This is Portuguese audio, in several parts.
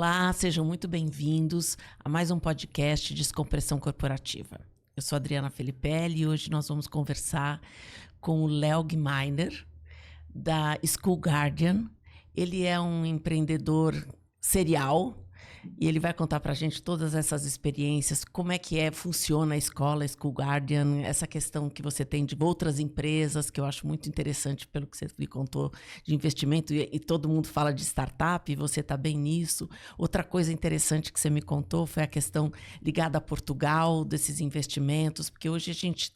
Olá, sejam muito bem-vindos a mais um podcast Descompressão Corporativa. Eu sou Adriana Felipelli e hoje nós vamos conversar com o Léo Gmeiner, da School Guardian. Ele é um empreendedor serial e ele vai contar para a gente todas essas experiências, como é que funciona a escola, a School Guardian, essa questão que você tem de outras empresas, que eu acho muito interessante pelo que você me contou de investimento, e todo mundo fala de startup, e você está bem nisso. Outra coisa interessante que você me contou foi a questão ligada a Portugal, desses investimentos, porque hoje a gente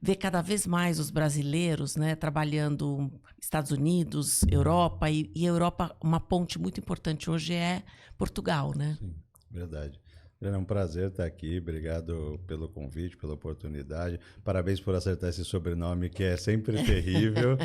vê cada vez mais os brasileiros, né, trabalhando Estados Unidos, Europa, e Europa, uma ponte muito importante hoje é Portugal, né? Sim, verdade. É um prazer estar aqui, obrigado pelo convite, pela oportunidade. Parabéns por acertar esse sobrenome que é sempre terrível.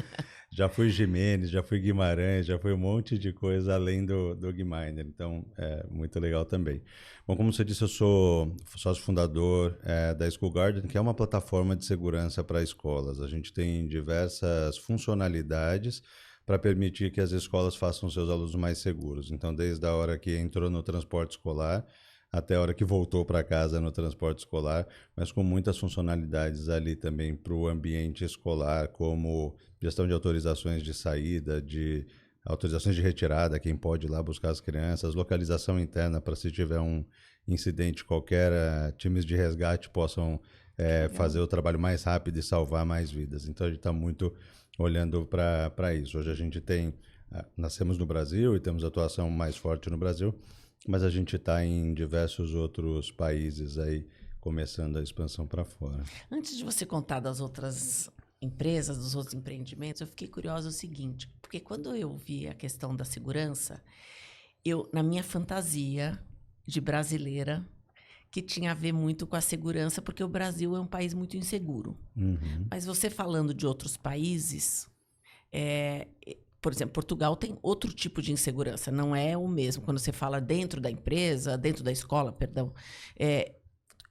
Já fui Jimenez, já fui Guimarães, já fui um monte de coisa além do Gmeiner, então é muito legal também. Bom, como você disse, eu sou sócio fundador da School Guardian, que é uma plataforma de segurança para escolas. A gente tem diversas funcionalidades para permitir que as escolas façam seus alunos mais seguros. Então, desde a hora que entrou no transporte escolar até a hora que voltou para casa no transporte escolar, mas com muitas funcionalidades ali também para o ambiente escolar, como gestão de autorizações de saída, de autorizações de retirada, quem pode ir lá buscar as crianças, localização interna para se tiver um incidente qualquer, times de resgate possam fazer o trabalho mais rápido e salvar mais vidas. Então, a gente está muito olhando para isso. Hoje a gente nascemos no Brasil e temos atuação mais forte no Brasil, mas a gente está em diversos outros países aí, começando a expansão para fora. Antes de você contar das outras empresas, dos outros empreendimentos, eu fiquei curiosa o seguinte, porque quando eu vi a questão da segurança, na minha fantasia de brasileira, que tinha a ver muito com a segurança, porque o Brasil é um país muito inseguro. Uhum. Mas você falando de outros países, por exemplo, Portugal tem outro tipo de insegurança, não é o mesmo. Quando você fala dentro da empresa, dentro da escola, perdão,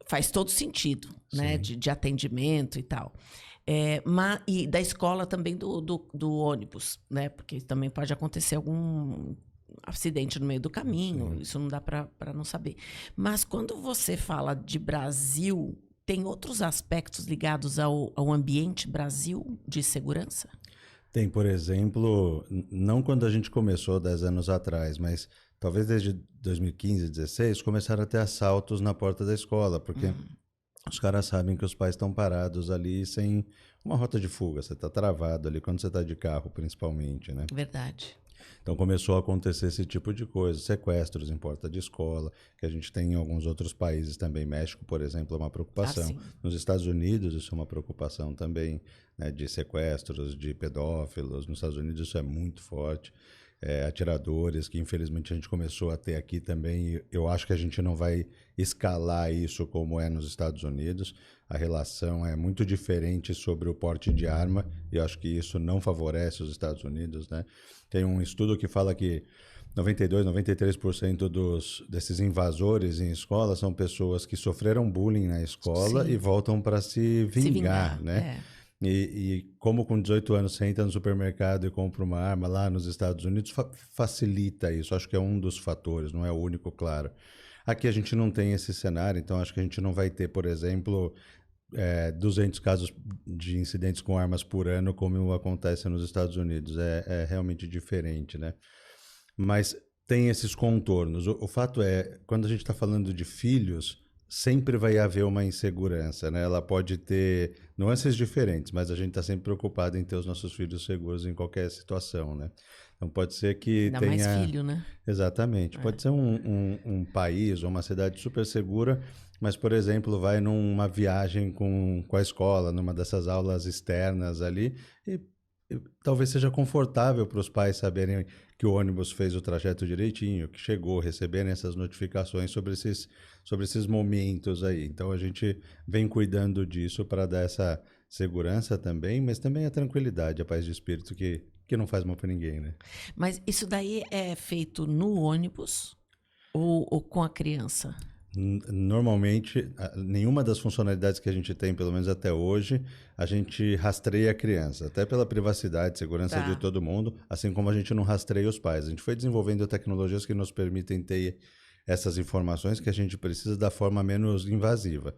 faz todo sentido, né, de atendimento e tal. E da escola também do ônibus, né, porque também pode acontecer algum acidente no meio do caminho, Isso não dá para não saber. Mas quando você fala de Brasil, tem outros aspectos ligados ao ambiente Brasil de segurança? Tem, por exemplo, não quando a gente começou 10 anos atrás, mas talvez desde 2015, 2016, começaram a ter assaltos na porta da escola, porque os caras sabem que os pais estão parados ali sem uma rota de fuga, você está travado ali quando você está de carro, principalmente, né? Verdade. Então começou a acontecer esse tipo de coisa, sequestros em porta de escola, que a gente tem em alguns outros países também. México, por exemplo, é uma preocupação. Nos Estados Unidos isso é uma preocupação também, né, de sequestros, de pedófilos. Nos Estados Unidos isso é muito forte. Atiradores, que infelizmente a gente começou a ter aqui também. Eu acho que a gente não vai escalar isso como é nos Estados Unidos. A relação é muito diferente sobre o porte de arma, e eu acho que isso não favorece os Estados Unidos, né? Tem um estudo que fala que 92%, 93% desses invasores em escola são pessoas que sofreram bullying na escola e voltam para se vingar, né? E como com 18 anos você entra no supermercado e compra uma arma lá nos Estados Unidos, facilita isso. Acho que é um dos fatores, não é o único, claro. Aqui a gente não tem esse cenário, então acho que a gente não vai ter, por exemplo, 200 casos de incidentes com armas por ano, como acontece nos Estados Unidos. É realmente diferente, né? Mas tem esses contornos. O fato é, quando a gente está falando de filhos, sempre vai haver uma insegurança, né? Ela pode ter nuances diferentes, mas a gente está sempre preocupado em ter os nossos filhos seguros em qualquer situação, né? Então pode ser que Ainda tenha... mais filho, né? Exatamente. Pode ser um país ou uma cidade super segura, mas, por exemplo, vai numa viagem com a escola, numa dessas aulas externas ali, e talvez seja confortável para os pais saberem que o ônibus fez o trajeto direitinho, que chegou, receberem essas notificações sobre esses momentos aí. Então, a gente vem cuidando disso para dar essa segurança também, mas também a tranquilidade, a paz de espírito que não faz mal para ninguém, né? Mas isso daí é feito no ônibus ou com a criança? Normalmente, nenhuma das funcionalidades que a gente tem, pelo menos até hoje, a gente rastreia a criança, até pela privacidade, segurança de todo mundo, assim como a gente não rastreia os pais. A gente foi desenvolvendo tecnologias que nos permitem ter essas informações que a gente precisa da forma menos invasiva.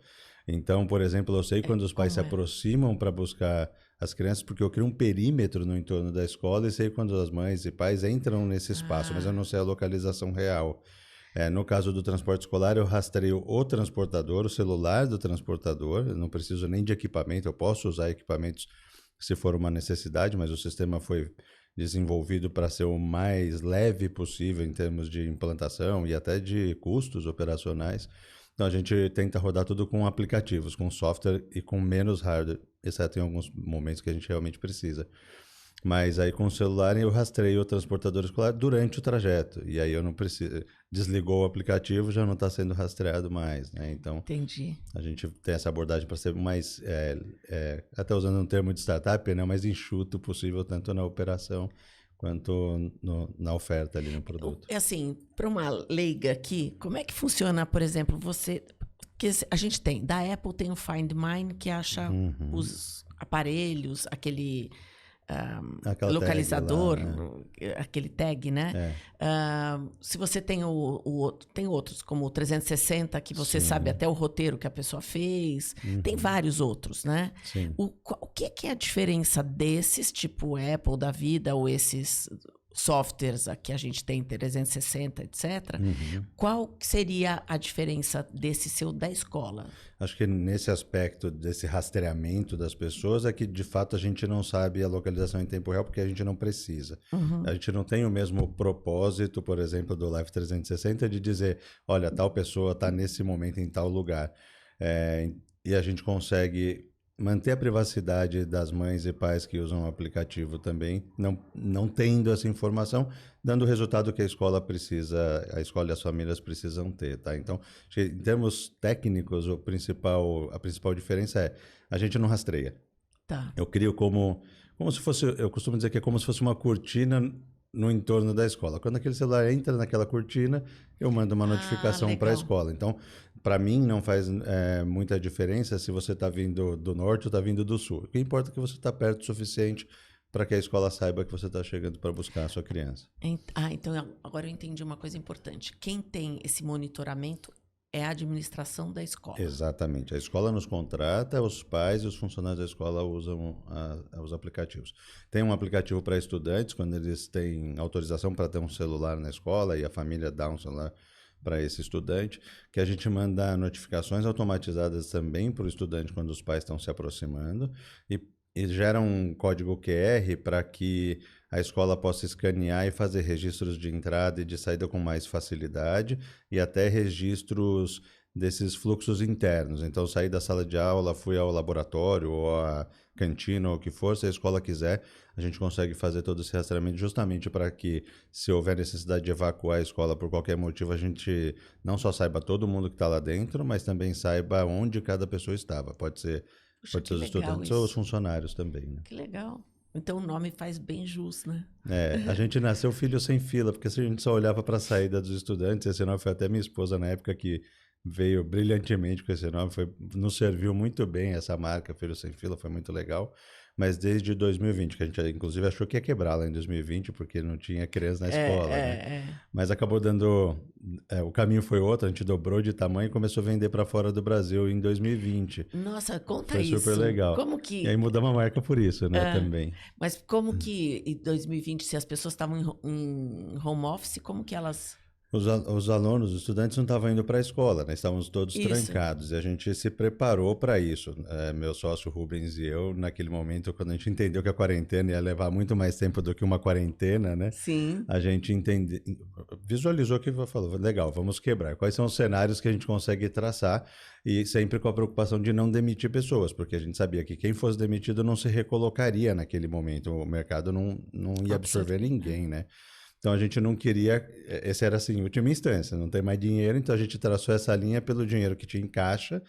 Então, por exemplo, eu sei quando os pais se aproximam para buscar as crianças, porque eu crio um perímetro no entorno da escola e sei quando as mães e pais entram nesse espaço, mas eu não sei a localização real. No caso do transporte escolar, eu rastreio o transportador, o celular do transportador, eu não preciso nem de equipamento, eu posso usar equipamentos se for uma necessidade, mas o sistema foi desenvolvido para ser o mais leve possível em termos de implantação e até de custos operacionais. Então a gente tenta rodar tudo com aplicativos, com software e com menos hardware, exceto em alguns momentos que a gente realmente precisa. Mas aí com o celular eu rastreio o transportador escolar durante o trajeto. E aí eu não preciso. Desligou o aplicativo, já não está sendo rastreado mais, né? Então, entendi. A gente tem essa abordagem para ser mais, até usando um termo de startup, né? Mais enxuto possível, tanto na operação quanto na oferta ali no produto. É assim, para uma leiga aqui, como é que funciona, por exemplo, que a gente tem, da Apple tem o Find My, que acha os aparelhos, aquele localizador, tag lá, né? aquele tag, né? Se você tem tem outros, como o 360, que você sabe até o roteiro que a pessoa fez. Tem vários outros, né? Sim. O que é a diferença desses, tipo Apple da vida, ou esses softwares que a gente tem, 360, etc. Qual seria a diferença desse seu da escola? Acho que nesse aspecto desse rastreamento das pessoas é que, de fato, a gente não sabe a localização em tempo real porque a gente não precisa. A gente não tem o mesmo propósito, por exemplo, do Life 360 de dizer, olha, tal pessoa está nesse momento em tal lugar. E a gente consegue manter a privacidade das mães e pais que usam o aplicativo também, não tendo essa informação, dando o resultado que a escola precisa, a escola e as famílias precisam ter, tá? Então, em termos técnicos, a principal diferença é a gente não rastreia. Tá. Eu crio como se fosse, eu costumo dizer que é como se fosse uma cortina no entorno da escola. Quando aquele celular entra naquela cortina, eu mando uma notificação para a escola. Então, para mim, não faz muita diferença se você está vindo do norte ou está vindo do sul. O que importa é que você está perto o suficiente para que a escola saiba que você está chegando para buscar a sua criança. Então agora eu entendi uma coisa importante. Quem tem esse monitoramento é a administração da escola. Exatamente. A escola nos contrata, os pais e os funcionários da escola usam os aplicativos. Tem um aplicativo para estudantes, quando eles têm autorização para ter um celular na escola e a família dá um celular para esse estudante, que a gente manda notificações automatizadas também para o estudante quando os pais estão se aproximando e gera um código QR para que a escola possa escanear e fazer registros de entrada e de saída com mais facilidade e até registros desses fluxos internos. Então, saí da sala de aula, fui ao laboratório ou à cantina ou o que for, se a escola quiser, a gente consegue fazer todo esse rastreamento justamente para que, se houver necessidade de evacuar a escola por qualquer motivo, a gente não só saiba todo mundo que está lá dentro, mas também saiba onde cada pessoa estava. Pode ser os estudantes ou os funcionários também. Né? Que legal. Então o nome faz bem jus, né? A gente nasceu filho sem fila, porque se a gente só olhava para a saída dos estudantes, esse nome foi até minha esposa na época que veio brilhantemente com esse nome, nos serviu muito bem essa marca, Filho Sem Fila, foi muito legal. Mas desde 2020, que a gente inclusive achou que ia quebrar lá em 2020, porque não tinha criança na escola, né? Mas acabou dando... o caminho foi outro, a gente dobrou de tamanho e começou a vender para fora do Brasil em 2020. Nossa, conta isso. Foi super legal. Como que... E aí mudamos a marca por isso, né, também. Mas como que em 2020, se as pessoas estavam em home office, como que elas... Os alunos, os estudantes não estavam indo para a escola, né? Estávamos todos trancados e a gente se preparou para isso. Meu sócio Rubens e eu, naquele momento, quando a gente entendeu que a quarentena ia levar muito mais tempo do que uma quarentena, né? Sim. A gente visualizou que falou, legal, vamos quebrar. Quais são os cenários que a gente consegue traçar e sempre com a preocupação de não demitir pessoas, porque a gente sabia que quem fosse demitido não se recolocaria naquele momento. O mercado não ia absorver ninguém, né? Então, a gente não queria... Essa era, assim, a última instância. Não tem mais dinheiro, então a gente traçou essa linha pelo dinheiro que tinha em caixa,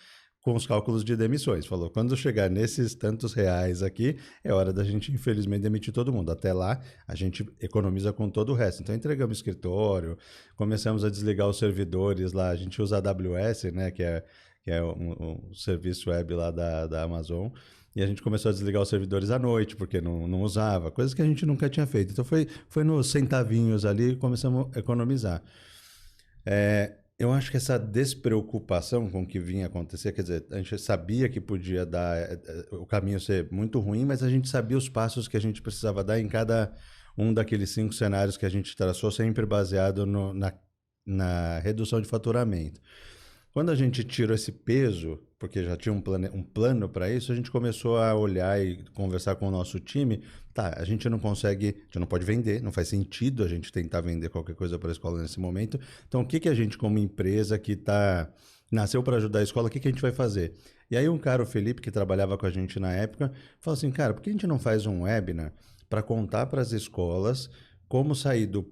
com os cálculos de demissões. Falou, quando chegar nesses tantos reais aqui, é hora da gente, infelizmente, demitir todo mundo. Até lá, a gente economiza com todo o resto. Então, entregamos escritório, começamos a desligar os servidores lá. A gente usa a AWS, né, que é um serviço web lá da Amazon. E a gente começou a desligar os servidores à noite, porque não usava, coisas que a gente nunca tinha feito. Então, foi nos centavinhos ali e começamos a economizar. Eu acho que essa despreocupação com o que vinha acontecer, quer dizer, a gente sabia que podia dar o caminho ser muito ruim, mas a gente sabia os passos que a gente precisava dar em cada um daqueles 5 cenários que a gente traçou, sempre baseado na redução de faturamento. Quando a gente tirou esse peso, porque já tinha um plano para isso, a gente começou a olhar e conversar com o nosso time. Tá, a gente não pode vender, não faz sentido a gente tentar vender qualquer coisa para a escola nesse momento. Então, o que a gente, como empresa que nasceu para ajudar a escola, o que a gente vai fazer? E aí um cara, o Felipe, que trabalhava com a gente na época, falou assim, cara, por que a gente não faz um webinar para contar para as escolas como sair do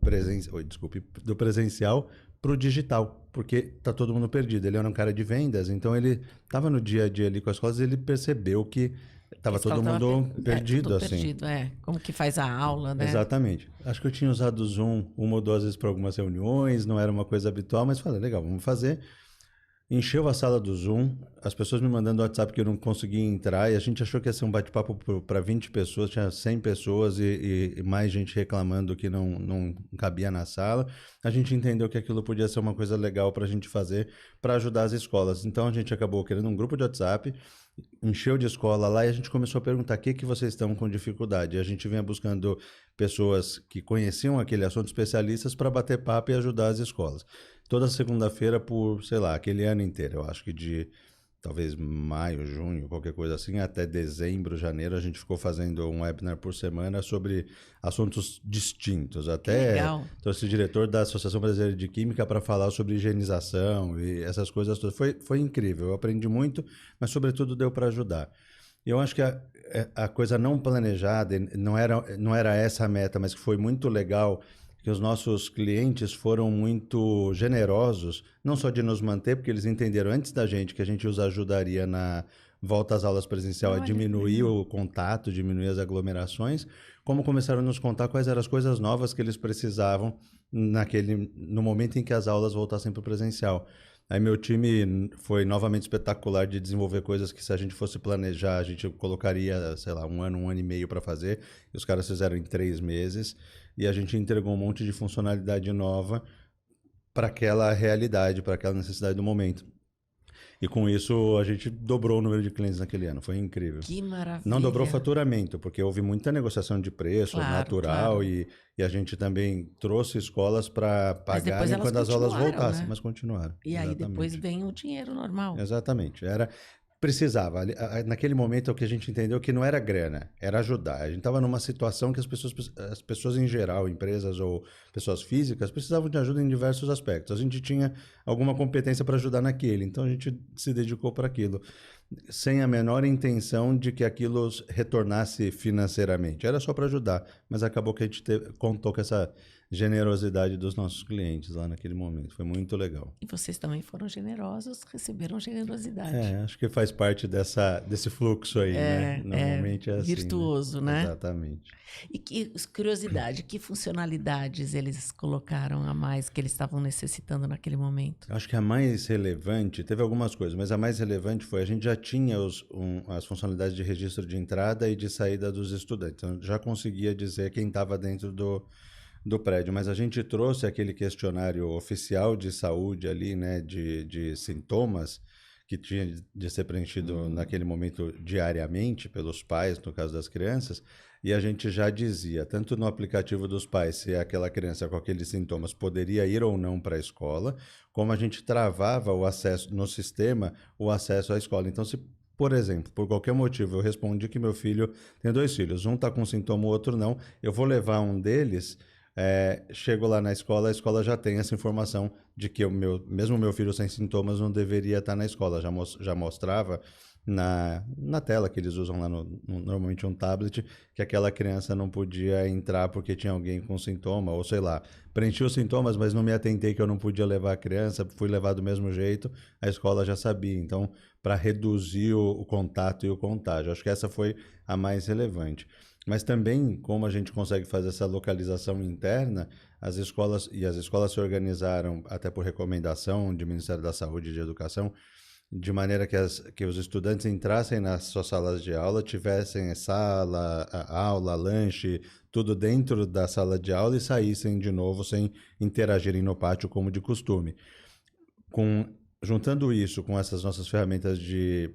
presencial para o digital, porque tá todo mundo perdido. Ele era um cara de vendas, então ele estava no dia a dia ali com as escolas e ele percebeu que estava todo mundo perdido, tudo assim. Perdido, como que faz a aula, né? Exatamente. Acho que eu tinha usado o Zoom 1 ou 2 vezes para algumas reuniões, não era uma coisa habitual, mas falei, legal, vamos fazer. Encheu a sala do Zoom, as pessoas me mandando WhatsApp que eu não conseguia entrar, e a gente achou que ia ser um bate-papo para 20 pessoas, tinha 100 pessoas e mais gente reclamando que não cabia na sala. A gente entendeu que aquilo podia ser uma coisa legal para a gente fazer para ajudar as escolas. Então a gente acabou querendo um grupo de WhatsApp, encheu de escola lá e a gente começou a perguntar o que vocês estão com dificuldade. E a gente vinha buscando pessoas que conheciam aquele assunto, especialistas, para bater papo e ajudar as escolas. Toda segunda-feira por, sei lá, aquele ano inteiro. Eu acho que de talvez maio, junho, qualquer coisa assim, até dezembro, janeiro, a gente ficou fazendo um webinar por semana sobre assuntos distintos. Até trouxe o diretor da Associação Brasileira de Química para falar sobre higienização e essas coisas todas. Foi incrível, eu aprendi muito, mas sobretudo deu para ajudar. E eu acho que a coisa não planejada, não era essa a meta, mas que foi muito legal, que os nossos clientes foram muito generosos, não só de nos manter, porque eles entenderam antes da gente que a gente os ajudaria na volta às aulas presencial a diminuir o contato, diminuir as aglomerações, como começaram a nos contar quais eram as coisas novas que eles precisavam no momento em que as aulas voltassem para o presencial. Aí meu time foi novamente espetacular de desenvolver coisas que, se a gente fosse planejar, a gente colocaria, sei lá, um ano e meio para fazer, e os caras fizeram em 3 meses, e a gente entregou um monte de funcionalidade nova para aquela realidade, para aquela necessidade do momento. E com isso a gente dobrou o número de clientes naquele ano, foi incrível. Que maravilha. Não dobrou o faturamento, porque houve muita negociação de preço, natural, claro. E a gente também trouxe escolas para pagarem quando as aulas voltassem, né? Mas continuaram. E aí depois vem o dinheiro normal. Exatamente. Precisava. Naquele momento, o que a gente entendeu que não era grana, era ajudar. A gente estava numa situação que as pessoas em geral, empresas ou pessoas físicas, precisavam de ajuda em diversos aspectos. A gente tinha alguma competência para ajudar naquele, então a gente se dedicou para aquilo, sem a menor intenção de que aquilo retornasse financeiramente. Era só para ajudar, mas acabou que a gente contou com essa generosidade dos nossos clientes lá naquele momento. Foi muito legal. E vocês também foram generosos, receberam generosidade. Acho que faz parte desse fluxo aí, né? Normalmente é assim. Virtuoso, né? Exatamente. E curiosidade, que funcionalidades eles colocaram a mais que eles estavam necessitando naquele momento? Acho que a mais relevante, teve algumas coisas, mas a mais relevante foi, a gente já tinha as funcionalidades de registro de entrada e de saída dos estudantes. Então, já conseguia dizer quem estava dentro do prédio, mas a gente trouxe aquele questionário oficial de saúde ali, né, de sintomas, que tinha de ser preenchido naquele momento diariamente pelos pais, no caso das crianças, e a gente já dizia, tanto no aplicativo dos pais, se aquela criança com aqueles sintomas poderia ir ou não para a escola, como a gente travava o acesso no sistema, o acesso à escola. Então, se, por exemplo, por qualquer motivo, eu respondi que meu filho tem 2 filhos, um está com sintoma, o outro não, eu vou levar um deles. Chego lá na escola, a escola já tem essa informação de que mesmo o meu filho sem sintomas não deveria estar na escola, já mostrava na tela que eles usam lá, normalmente um tablet, que aquela criança não podia entrar porque tinha alguém com sintoma, ou sei lá, preenchi os sintomas, mas não me atentei que eu não podia levar a criança, fui levar do mesmo jeito, a escola já sabia. Então, para reduzir o contato e o contágio, acho que essa foi a mais relevante. Mas também, como a gente consegue fazer essa localização interna, as escolas se organizaram, até por recomendação do Ministério da Saúde e de Educação, de maneira que os estudantes entrassem nas suas salas de aula, tivessem sala, aula, lanche, tudo dentro da sala de aula e saíssem de novo sem interagirem no pátio como de costume. Juntando isso com essas nossas ferramentas de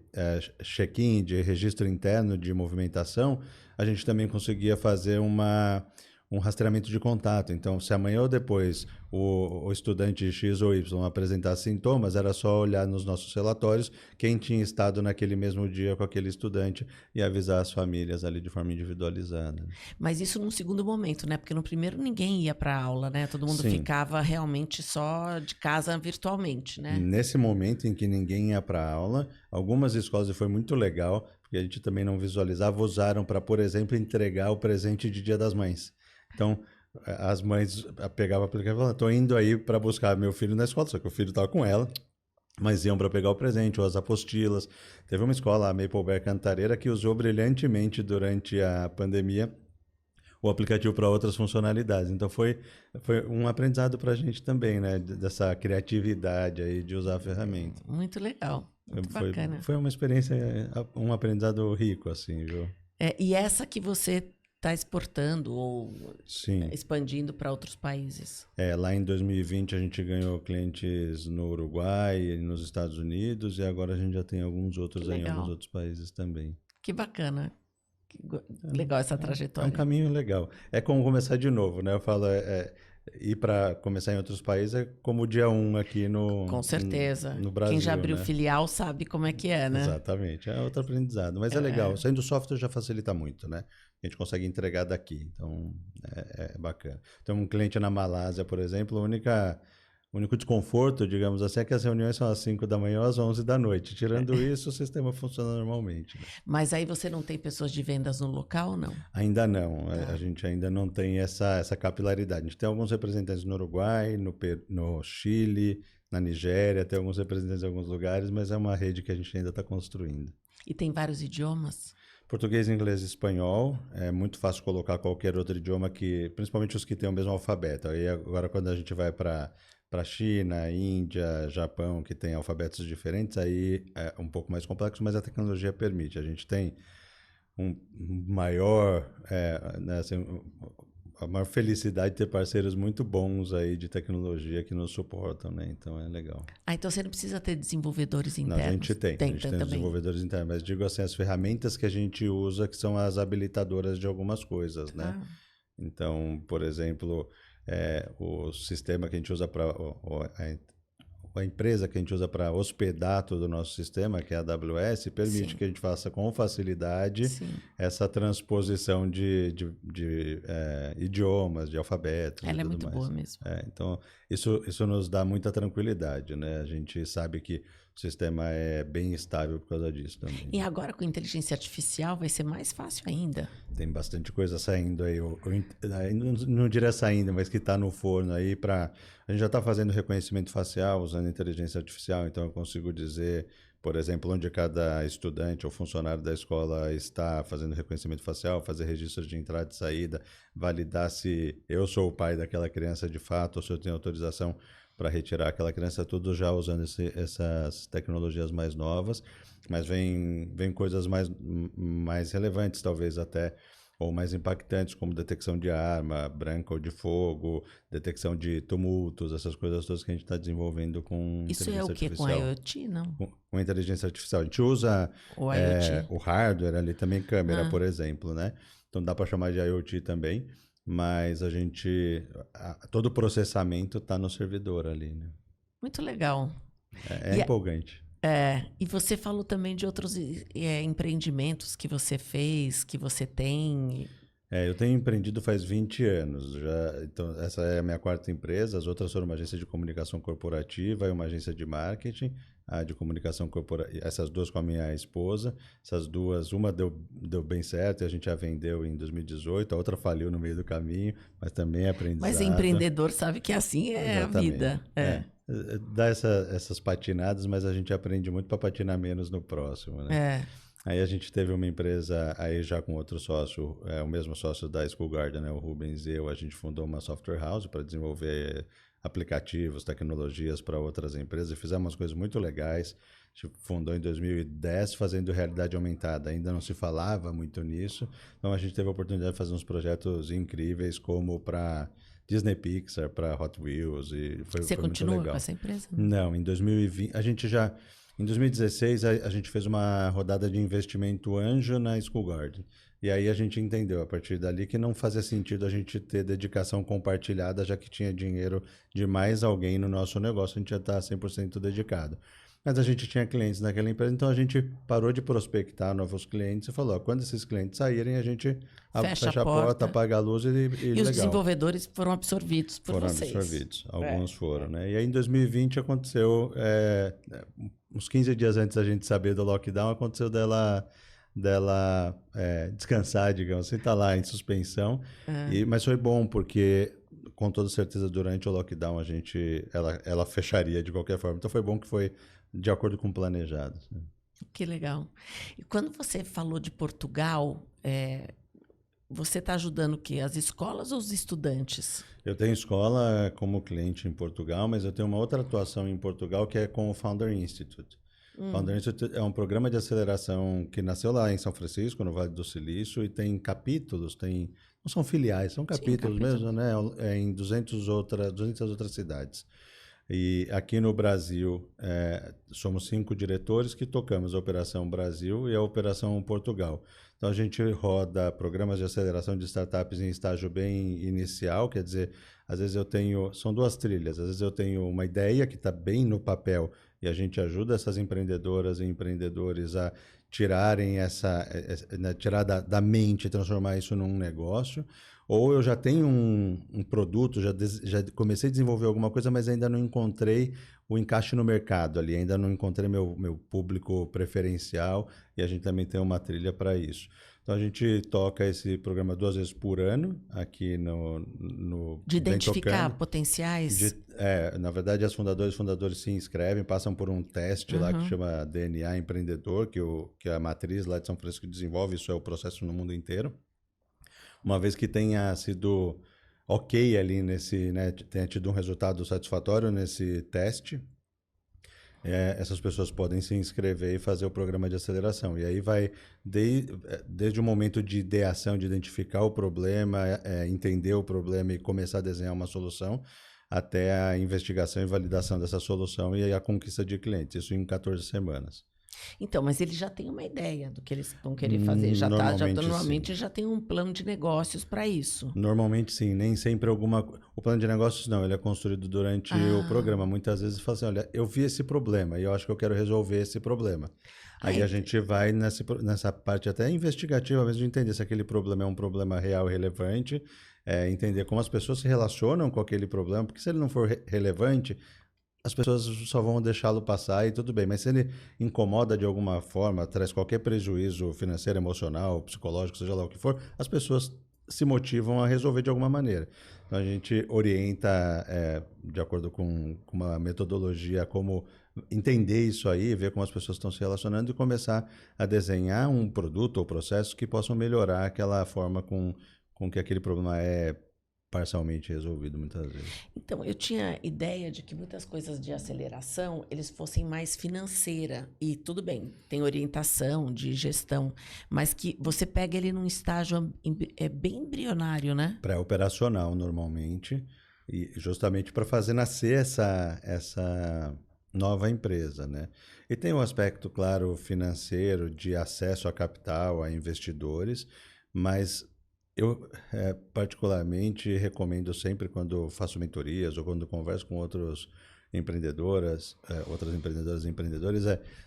check-in, de registro interno de movimentação, a gente também conseguia fazer um rastreamento de contato. Então, se amanhã ou depois o estudante X ou Y apresentasse sintomas, era só olhar nos nossos relatórios quem tinha estado naquele mesmo dia com aquele estudante e avisar as famílias ali de forma individualizada. Mas isso num segundo momento, né? Porque no primeiro ninguém ia para a aula, né? Todo mundo ficava realmente só de casa virtualmente, né? Nesse momento em que ninguém ia para a aula, algumas escolas, e foi muito legal, porque a gente também não visualizava, usaram para, por exemplo, entregar o presente de Dia das Mães. Então, as mães pegavam a aplicação e falavam, estou indo aí para buscar meu filho na escola, só que o filho estava com ela, mas iam para pegar o presente, ou as apostilas. Teve uma escola, a Maple Bear Cantareira, que usou brilhantemente durante a pandemia o aplicativo para outras funcionalidades. Então, foi um aprendizado para a gente também, né? Dessa criatividade aí de usar a ferramenta. Muito legal, muito bacana. Foi uma experiência, um aprendizado rico, assim, viu? E essa que você está exportando ou Sim. expandindo para outros países? Lá em 2020 a gente ganhou clientes no Uruguai e nos Estados Unidos, e agora a gente já tem alguns outros em alguns outros países também. Que bacana. Legal essa trajetória. É um caminho legal. É como começar de novo, né? Eu falo, ir para começar em outros países é como o dia 1 aqui Com certeza. No Brasil. Quem já abriu filial sabe como é que é, né? Exatamente. É outro aprendizado. Mas é legal. Saindo do software já facilita muito, né? A gente consegue entregar daqui. Então, é bacana. Tem um cliente na Malásia, por exemplo, o único desconforto, digamos assim, é que as reuniões são às 5 da manhã ou às 11 da noite. Tirando isso, o sistema funciona normalmente. Né? Mas aí você não tem pessoas de vendas no local, não? Ainda não. A gente ainda não tem essa capilaridade. A gente tem alguns representantes no Uruguai, no Chile, na Nigéria, tem alguns representantes em alguns lugares, mas é uma rede que a gente ainda está construindo. E tem vários idiomas? Português, inglês e espanhol. É muito fácil colocar qualquer outro idioma, principalmente os que têm o mesmo alfabeto. Aí agora, quando a gente vai para China, Índia, Japão, que tem alfabetos diferentes, aí é um pouco mais complexo, mas a tecnologia permite. A gente tem a maior felicidade de ter parceiros muito bons aí de tecnologia que nos suportam, né? Então é legal. Então você não precisa ter desenvolvedores internos? Não, a gente tem desenvolvedores internos, mas digo assim, as ferramentas que a gente usa que são as habilitadoras de algumas coisas, né? Então, por exemplo, o sistema que a gente usa para a empresa que a gente usa para hospedar todo o nosso sistema, que é a AWS, permite que a gente faça com facilidade essa transposição de idiomas, de alfabetos. Ela é muito boa mesmo. Então, isso nos dá muita tranquilidade, né? A gente sabe que o sistema é bem estável por causa disso também. E agora com inteligência artificial vai ser mais fácil ainda. Tem bastante coisa saindo aí, não diria saindo, mas que está no forno aí para... A gente já está fazendo reconhecimento facial usando inteligência artificial, então eu consigo dizer, por exemplo, onde cada estudante ou funcionário da escola está fazendo reconhecimento facial, fazer registros de entrada e saída, validar se eu sou o pai daquela criança de fato ou se eu tenho autorização para retirar aquela criança, tudo já usando essas tecnologias mais novas, mas vem coisas mais relevantes, talvez até, ou mais impactantes, como detecção de arma branca ou de fogo, detecção de tumultos, essas coisas todas que a gente está desenvolvendo com inteligência artificial. Isso é o quê? Com IoT, não? Com inteligência artificial. A gente usa o hardware ali também, câmera, por exemplo, né? Então dá para chamar de IoT também. Mas todo o processamento está no servidor ali, né? Muito legal. É empolgante. E você falou também de outros empreendimentos que você fez, que você tem. Eu tenho empreendido faz 20 anos. Então, essa é a minha quarta empresa. As outras foram uma agência de comunicação corporativa e uma agência de marketing. A de comunicação corporativa, essas duas com a minha esposa. Essas duas, uma deu bem certo e a gente já vendeu em 2018, a outra faliu no meio do caminho, mas também é aprendizado. Mas empreendedor sabe que assim é a vida. Dá essas patinadas, mas a gente aprende muito para patinar menos no próximo, né? Aí a gente teve uma empresa, aí já com outro sócio, o mesmo sócio da School Garden, né, o Rubens e eu, a gente fundou uma software house para desenvolver aplicativos, tecnologias para outras empresas e fizemos coisas muito legais. A gente fundou em 2010 fazendo realidade aumentada, ainda não se falava muito nisso, então a gente teve a oportunidade de fazer uns projetos incríveis como para Disney Pixar, para Hot Wheels e foi muito legal. Você continua com essa empresa? Não, em 2020, em 2016, a gente fez uma rodada de investimento anjo na School Garden. E aí a gente entendeu, a partir dali, que não fazia sentido a gente ter dedicação compartilhada, já que tinha dinheiro de mais alguém no nosso negócio, a gente já está 100% dedicado. Mas a gente tinha clientes naquela empresa, então a gente parou de prospectar novos clientes e falou, quando esses clientes saírem, a gente fecha a porta, apaga a luz e legal. Os desenvolvedores foram absorvidos por vocês. Foram absorvidos, alguns foram, né? E aí em 2020 aconteceu, uns 15 dias antes da gente saber do lockdown, aconteceu dela descansar, digamos assim, tá lá em suspensão. Mas foi bom, porque com toda certeza durante o lockdown ela fecharia de qualquer forma. Então foi bom que foi de acordo com o planejado. Que legal. E quando você falou de Portugal, você está ajudando o quê? As escolas ou os estudantes? Eu tenho escola como cliente em Portugal, mas eu tenho uma outra atuação em Portugal que é com o Founder Institute. Founder Institute é um programa de aceleração que nasceu lá em São Francisco, no Vale do Silício, e tem capítulos, não são filiais, são capítulos mesmo, né? Em 200 outras cidades. E aqui no Brasil, somos 5 diretores que tocamos a Operação Brasil e a Operação Portugal. Então, a gente roda programas de aceleração de startups em estágio bem inicial, quer dizer, às vezes são 2 trilhas, às vezes eu tenho uma ideia que está bem no papel e a gente ajuda essas empreendedoras e empreendedores a tirarem tirar da mente e transformar isso num negócio. Ou eu já tenho um produto, já comecei a desenvolver alguma coisa, mas ainda não encontrei o encaixe no mercado ali, ainda não encontrei meu público preferencial e a gente também tem uma trilha para isso. Então a gente toca esse programa 2 vezes por ano aqui no de identificar potenciais? Na verdade, os fundadores se inscrevem, passam por um teste lá que chama DNA Empreendedor, que a matriz lá de São Francisco desenvolve, isso é o processo no mundo inteiro. Uma vez que tenha sido ok ali tenha tido um resultado satisfatório nesse teste, essas pessoas podem se inscrever e fazer o programa de aceleração. E aí vai desde o momento de ideação, de identificar o problema, entender o problema e começar a desenhar uma solução, até a investigação e validação dessa solução e a conquista de clientes, isso em 14 semanas. Então, mas eles já têm uma ideia do que eles vão querer fazer. Normalmente já tem um plano de negócios para isso. Normalmente sim, nem sempre o plano de negócios não, ele é construído durante o programa. Muitas vezes fala assim, olha, eu vi esse problema e eu acho que eu quero resolver esse problema. Aí a gente vai nessa parte até investigativa mesmo, de entender se aquele problema é um problema real e relevante, entender como as pessoas se relacionam com aquele problema, porque se ele não for relevante, as pessoas só vão deixá-lo passar e tudo bem. Mas se ele incomoda de alguma forma, traz qualquer prejuízo financeiro, emocional, psicológico, seja lá o que for, as pessoas se motivam a resolver de alguma maneira. Então, a gente orienta, de acordo com uma metodologia, como entender isso aí, ver como as pessoas estão se relacionando e começar a desenhar um produto ou processo que possam melhorar aquela forma com que aquele problema é parcialmente resolvido muitas vezes. Então, eu tinha ideia de que muitas coisas de aceleração, eles fossem mais financeira. E tudo bem, tem orientação de gestão, mas que você pega ele num estágio bem embrionário, né? Pré-operacional, normalmente, e justamente para fazer nascer essa nova empresa, né? E tem um aspecto, claro, financeiro, de acesso a capital, a investidores, mas eu particularmente recomendo sempre quando faço mentorias ou quando converso com outras empreendedoras e empreendedores,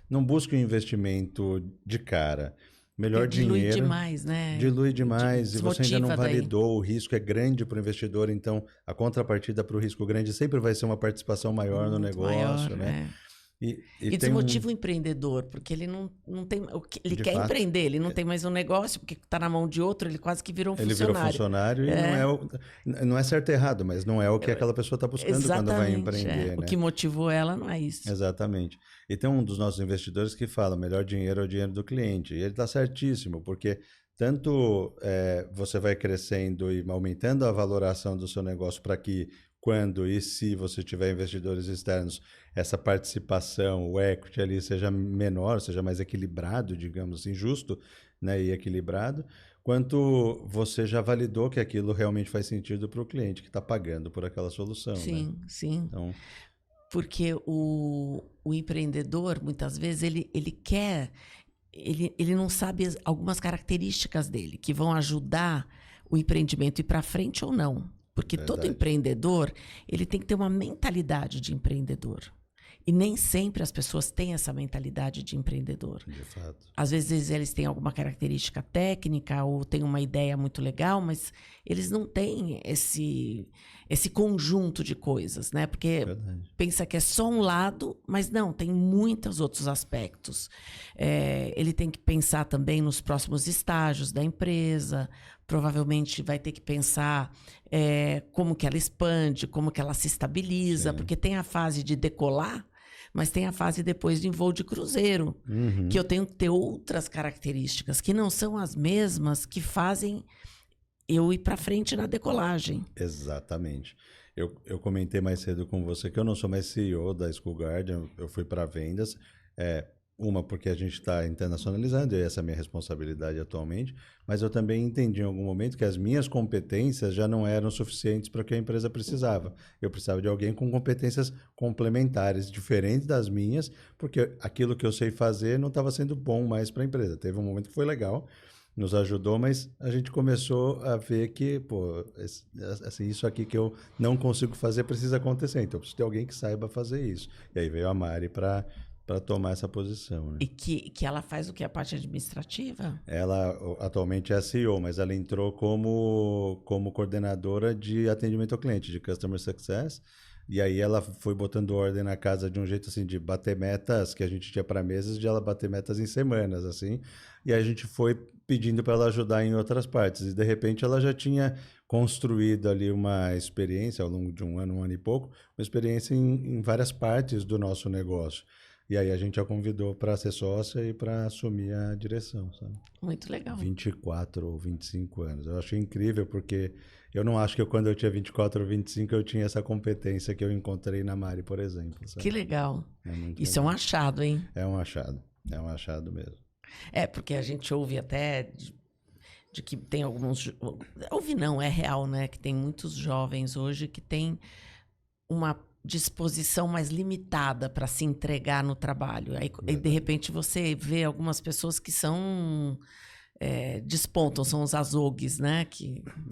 não busque um investimento de cara. melhor dinheiro. Dilui demais, né? Dilui demais e você ainda não validou, daí. o risco é grande para o investidor, então a contrapartida para o risco grande sempre vai ser uma participação maior no negócio, Maior, né? é. E tem desmotiva o empreendedor, porque ele não tem. Ele de quer fato, empreender, ele não tem mais um negócio, porque está na mão de outro, ele quase que virou um ele funcionário. virou funcionário e não é certo e errado, mas não é o que aquela pessoa está buscando quando vai empreender. O que motivou ela não é isso. Exatamente. E tem um dos nossos investidores que fala: melhor dinheiro é o dinheiro do cliente. E ele está certíssimo, porque tanto você vai crescendo e aumentando a valoração do seu negócio para que quando e se você tiver investidores externos, essa participação, o equity ali seja menor, seja mais equilibrado, digamos assim, justo, né, e equilibrado, quanto você já validou que aquilo realmente faz sentido para o cliente que está pagando por aquela solução. Sim, né? sim. Então, porque o empreendedor, muitas vezes, ele quer... Ele não sabe algumas características dele que vão ajudar o empreendimento a ir para frente ou não. Porque todo empreendedor, ele tem que ter uma mentalidade de empreendedor. E nem sempre as pessoas têm essa mentalidade de empreendedor. De fato. Às vezes eles têm alguma característica técnica ou têm uma ideia muito legal, mas eles não têm esse conjunto de coisas, né? Porque pensa que é só um lado, mas não, tem muitos outros aspectos. Ele tem que pensar também nos próximos estágios da empresa, provavelmente vai ter que pensar como que ela expande, como que ela se estabiliza, porque tem a fase de decolar, mas tem a fase depois de voo de cruzeiro, que eu tenho que ter outras características que não são as mesmas que fazem eu ir para frente na decolagem. Exatamente. Eu comentei mais cedo com você que eu não sou mais CEO da School Guardian, eu fui para vendas. Uma, porque a gente está internacionalizando, e essa é a minha responsabilidade atualmente, mas eu também entendi em algum momento que as minhas competências já não eram suficientes para o que a empresa precisava. Eu precisava de alguém com competências complementares, diferentes das minhas, porque aquilo que eu sei fazer não estava sendo bom mais para a empresa. Teve um momento que foi legal, nos ajudou, mas a gente começou a ver que, assim, isso aqui que eu não consigo fazer precisa acontecer, então eu preciso ter alguém que saiba fazer isso. E aí veio a Mari para tomar essa posição. Né? E que ela faz o que? A parte administrativa? Ela atualmente é a CEO, mas ela entrou como coordenadora de atendimento ao cliente, de Customer Success. E aí ela foi botando ordem na casa de um jeito assim de bater metas que a gente tinha para meses, de ela bater metas em semanas, assim. E a gente foi pedindo para ela ajudar em outras partes. E de repente ela já tinha construído ali uma experiência ao longo de um ano e pouco, uma experiência em várias partes do nosso negócio. E aí a gente a convidou para ser sócia e para assumir a direção, sabe? Muito legal. 24 ou 25 anos. Eu achei incrível porque eu não acho que quando eu tinha 24 ou 25 eu tinha essa competência que eu encontrei na Mari, por exemplo. Sabe? Que legal. Isso legal. É um achado, hein? É um achado mesmo. Porque a gente ouve até de que tem alguns... Ouve não, é real, né? Que tem muitos jovens hoje que têm uma disposição mais limitada para se entregar no trabalho. Aí, de repente, você vê algumas pessoas que são... despontam, são os azogues, né?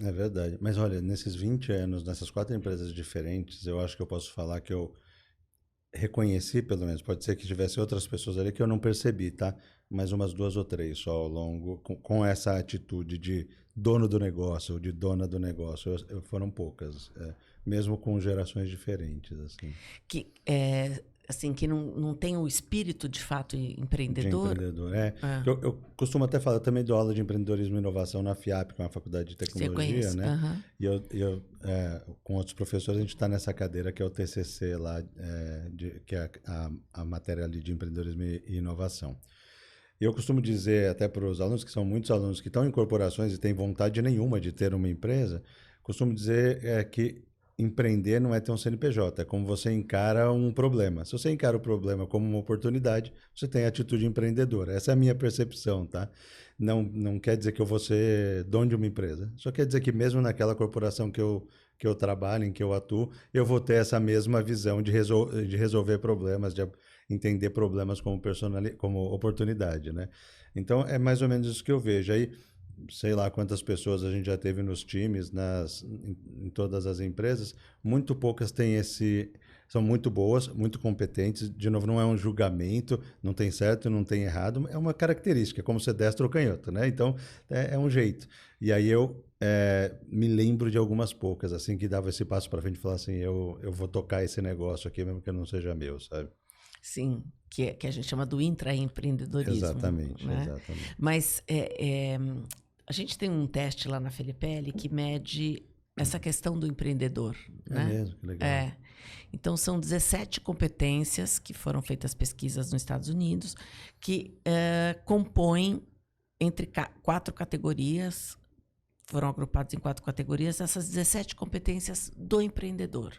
É verdade. Mas olha, nesses 20 anos, nessas 4 empresas diferentes, eu acho que eu posso falar que eu reconheci, pelo menos, pode ser que tivesse outras pessoas ali que eu não percebi, tá? Mas umas 2 ou 3 só ao longo, com essa atitude de dono do negócio, ou de dona do negócio, foram poucas, mesmo com gerações diferentes, assim. Assim, que não tem o espírito, de fato, empreendedor. De empreendedor, Eu costumo até falar, eu também dou aula de empreendedorismo e inovação na FIAP, que é uma faculdade de tecnologia, né? Uhum. E eu com outros professores, a gente está nessa cadeira que é o TCC lá, que é a matéria ali de empreendedorismo e inovação. E eu costumo dizer até para os alunos, que são muitos alunos que estão em corporações e têm vontade nenhuma de ter uma empresa, costumo dizer que empreender não é ter um CNPJ, é como você encara um problema. Se você encara o problema como uma oportunidade, você tem atitude empreendedora. Essa é a minha percepção, tá? Não quer dizer que eu vou ser dono de uma empresa. Só quer dizer que mesmo naquela corporação que eu trabalho, em que eu atuo, eu vou ter essa mesma visão de resolver problemas, de entender problemas como oportunidade, né? Então, é mais ou menos isso que eu vejo. Aí, sei lá quantas pessoas a gente já teve nos times, em todas as empresas, muito poucas têm são muito boas, muito competentes. De novo, não é um julgamento, não tem certo, não tem errado, é uma característica, como ser destro ou canhoto, né? Então, é um jeito. E aí eu me lembro de algumas poucas, assim, que dava esse passo para frente e falar assim, eu vou tocar esse negócio aqui, mesmo que não seja meu, sabe? Sim, que a gente chama do intraempreendedorismo. Exatamente, né? exatamente. Mas a gente tem um teste lá na Felipelli que mede essa questão do empreendedor. É né? mesmo, que legal. Então, são 17 competências que foram feitas pesquisas nos Estados Unidos que compõem entre 4 categorias, foram agrupadas em 4 categorias, essas 17 competências do empreendedor.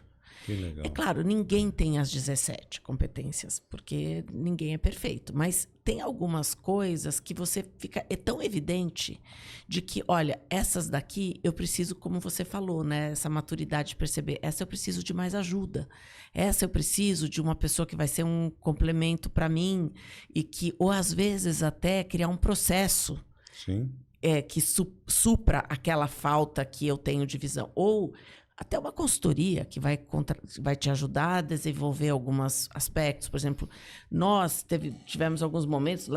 Que legal. É claro, ninguém tem as 17 competências, porque ninguém é perfeito. Mas tem algumas coisas que você fica... É tão evidente de que, olha, essas daqui eu preciso, como você falou, né? Essa maturidade de perceber. Essa eu preciso de mais ajuda. Essa eu preciso de uma pessoa que vai ser um complemento para mim. E que, ou às vezes até criar um processo. Sim. Que supra aquela falta que eu tenho de visão. Ou até uma consultoria que vai te ajudar a desenvolver alguns aspectos. Por exemplo, nós tivemos alguns momentos,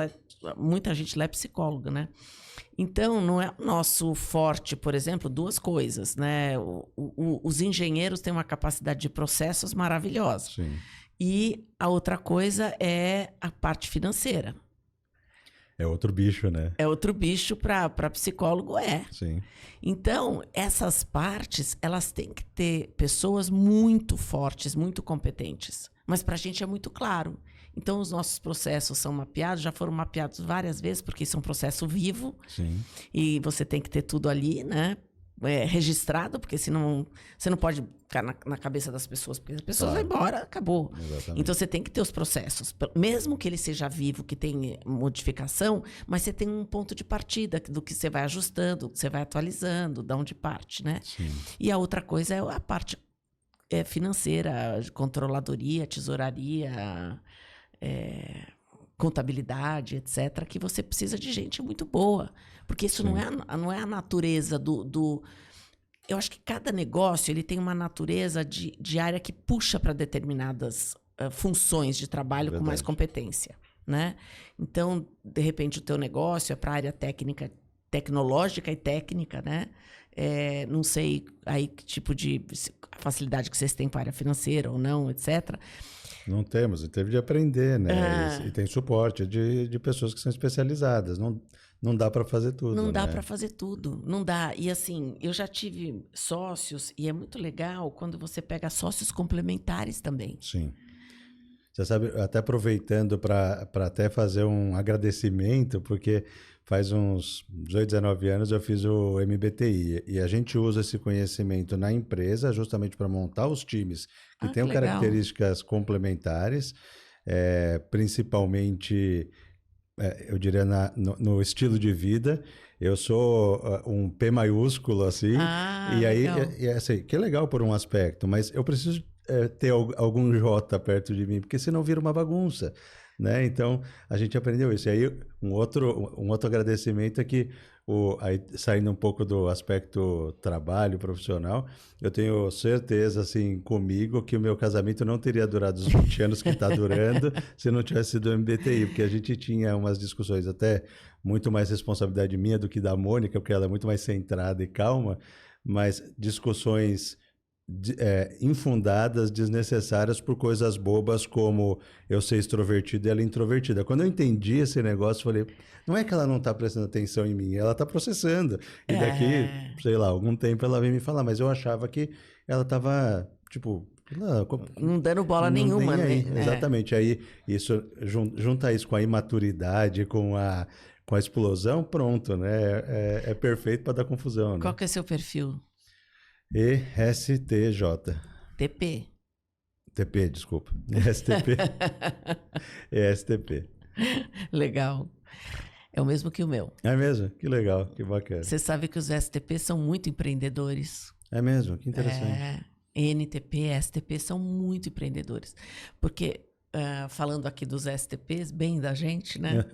muita gente lá é psicóloga, né? Então, não é o nosso forte, por exemplo, 2 coisas, né? Os engenheiros têm uma capacidade de processos maravilhosa. Sim. E a outra coisa é a parte financeira. É outro bicho, né? É outro bicho para psicólogo, Sim. Então, essas partes, elas têm que ter pessoas muito fortes, muito competentes. Mas para a gente é muito claro. Então, os nossos processos são mapeados, já foram mapeados várias vezes, porque isso é um processo vivo. Sim. E você tem que ter tudo ali, né? Registrado, porque senão você não pode ficar na cabeça das pessoas, porque as pessoas vão embora, acabou. Exatamente. Então você tem que ter os processos, mesmo que ele seja vivo, que tem modificação, mas você tem um ponto de partida do que você vai ajustando, do que você vai atualizando, de onde parte, né? Sim. E a outra coisa é a parte financeira, controladoria, tesouraria, contabilidade, etc., que você precisa de gente muito boa. Porque isso não é a natureza do... Eu acho que cada negócio ele tem uma natureza de área que puxa para determinadas funções de trabalho. Verdade. Com mais competência. Né? Então, de repente, o teu negócio é para a área tecnológica e técnica, né? Não sei aí que tipo de facilidade que vocês têm para a área financeira ou não, etc., Não temos, e teve de aprender, né? E tem suporte de pessoas que são especializadas. Não dá para fazer tudo. Não dá para fazer tudo. Não dá. E assim, eu já tive sócios, e é muito legal quando você pega sócios complementares também. Sim. Você sabe, até aproveitando para até fazer um agradecimento, porque faz uns 18, 19 anos eu fiz o MBTI e a gente usa esse conhecimento na empresa justamente para montar os times que tenham características complementares, principalmente, eu diria, no estilo de vida. Eu sou um P maiúsculo, assim, e aí, assim, que é legal por um aspecto, mas eu preciso ter algum J perto de mim, porque senão vira uma bagunça. Né? Então, a gente aprendeu isso. E aí, um outro agradecimento é que, aí, saindo um pouco do aspecto trabalho profissional, eu tenho certeza, assim, comigo, que o meu casamento não teria durado os 20 anos que está durando se não tivesse sido o MBTI, porque a gente tinha umas discussões, até muito mais responsabilidade minha do que da Mônica, porque ela é muito mais centrada e calma, mas discussões infundadas, desnecessárias por coisas bobas como eu ser extrovertido e ela introvertida. Quando eu entendi esse negócio, eu falei, não é que ela não está prestando atenção em mim, ela está processando. E daqui, sei lá, algum tempo ela vem me falar, mas eu achava que ela estava, tipo... não dando bola nenhuma, né? Exatamente. Aí, isso, junta isso com a imaturidade, com a explosão, pronto, né? É perfeito para dar confusão, né? Qual que é seu perfil? ESTJ. TP. TP, desculpa. ESTP. ESTP. Legal. É o mesmo que o meu. É mesmo? Que legal, que bacana. Você sabe que os STP são muito empreendedores. É mesmo? Que interessante. NTP, STP são muito empreendedores. Porque, falando aqui dos STPs, bem da gente, né?